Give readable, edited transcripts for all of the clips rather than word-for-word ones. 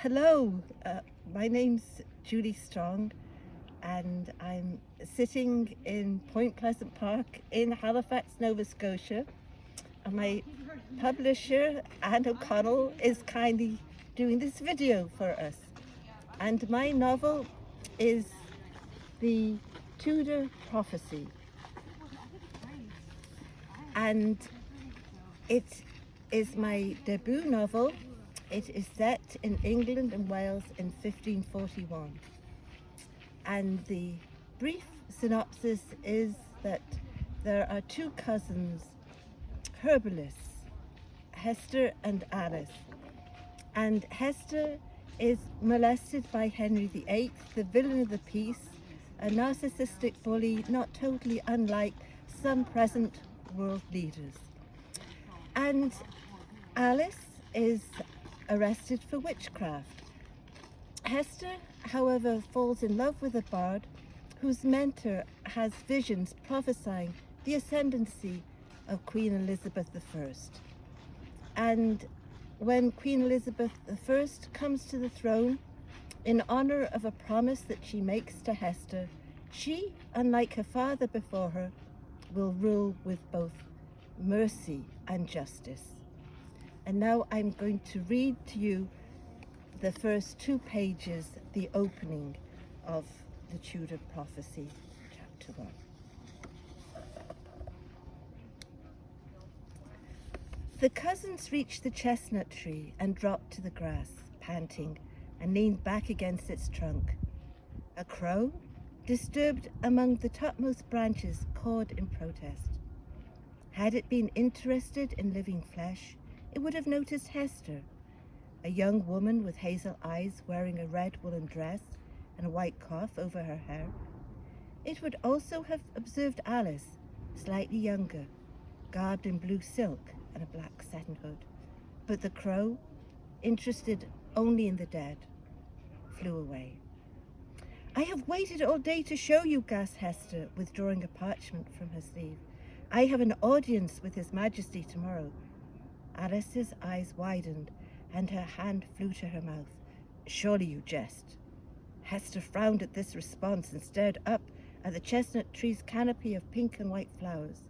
Hello, my name's Julie Strong and I'm sitting in Point Pleasant Park in Halifax, Nova Scotia, and my publisher, Anne O'Connell, is kindly doing this video for us. And my novel is the Tudor Prophecy, and it is my debut novel. It is set in England and Wales in 1541. And the brief synopsis is that there are two cousins, herbalists, Hester and Alice. And Hester is molested by Henry VIII, the villain of the piece, a narcissistic bully not totally unlike some present world leaders. And Alice is arrested for witchcraft. Hester, however, falls in love with a bard whose mentor has visions prophesying the ascendancy of Queen Elizabeth I. And when Queen Elizabeth I comes to the throne, in honor of a promise that she makes to Hester, she, unlike her father before her, will rule with both mercy and justice. And now I'm going to read to you the first 2 pages, the opening of the Tudor Prophecy, chapter 1. The cousins reached the chestnut tree and dropped to the grass, panting, and leaned back against its trunk. A crow, disturbed among the topmost branches, cawed in protest. Had it been interested in living flesh, it would have noticed Hester, a young woman with hazel eyes wearing a red woolen dress and a white coif over her hair. It would also have observed Alice, slightly younger, garbed in blue silk and a black satin hood. But the crow, interested only in the dead, flew away. "I have waited all day to show you," gasped Hester, withdrawing a parchment from her sleeve. "I have an audience with His Majesty tomorrow." Alice's eyes widened and her hand flew to her mouth. "Surely you jest." Hester frowned at this response and stared up at the chestnut tree's canopy of pink and white flowers.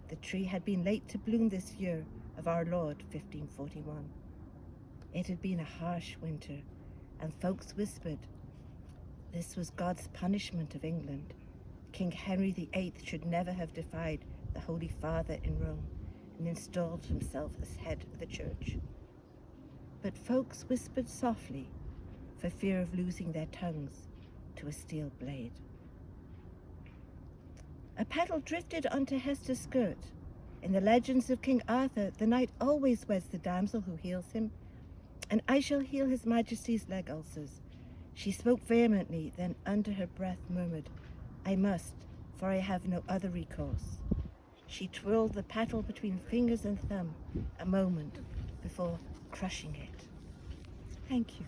The tree had been late to bloom this year of our Lord 1541. It had been a harsh winter, and folks whispered this was God's punishment of England. King Henry VIII should never have defied the Holy Father in Rome and installed himself as head of the church. But folks whispered softly for fear of losing their tongues to a steel blade. A petal drifted onto Hester's skirt. In the legends of King Arthur, the knight always weds the damsel who heals him, and I shall heal His Majesty's leg ulcers. She spoke vehemently, then under her breath murmured, "I must, for I have no other recourse." She twirled the petal between fingers and thumb a moment before crushing it. Thank you.